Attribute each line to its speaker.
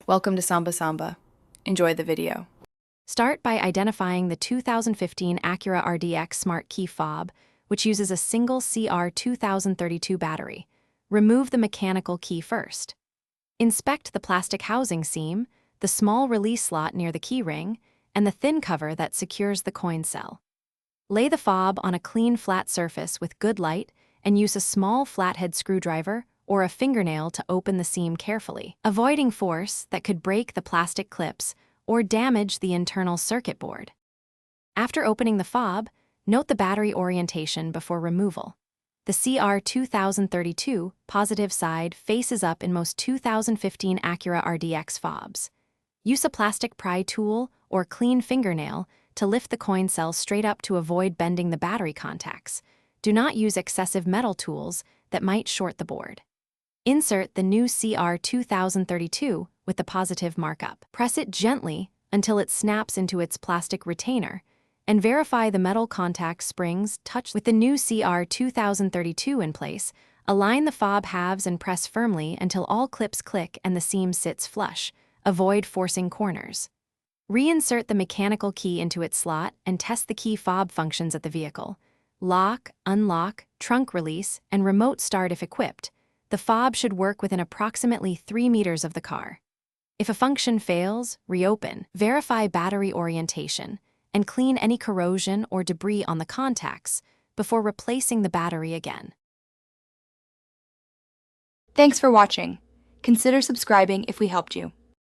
Speaker 1: Welcome to Samba Samba. Enjoy the video.
Speaker 2: Start by identifying the 2015 Acura Rdx Smart Key fob, which uses a single CR2032 battery. Remove the mechanical key first. Inspect the plastic housing seam, the small release slot near the key ring, and the thin cover that secures the coin cell. Lay the fob on a clean flat surface with good light and use a small flathead screwdriver or a fingernail to open the seam carefully, avoiding force that could break the plastic clips or damage the internal circuit board. After opening the fob, note the battery orientation before removal. The CR2032 positive side faces up in most 2015 Acura Rdx fobs. Use a plastic pry tool or clean fingernail to lift the coin cell straight up to avoid bending the battery contacts. Do not use excessive metal tools that might short the board. Insert the new CR2032 with the positive markup. Press it gently until it snaps into its plastic retainer, and verify the metal contact springs touch. With the new CR2032 in place, align the fob halves and press firmly until all clips click and the seam sits flush. Avoid forcing corners. Reinsert the mechanical key into its slot and test the key fob functions at the vehicle. Lock, unlock, trunk release, and remote start if equipped. The fob should work within approximately 3 meters of the car. If a function fails, reopen, verify battery orientation, and clean any corrosion or debris on the contacts before replacing the battery again.
Speaker 3: Thanks for watching. Consider subscribing if we helped you.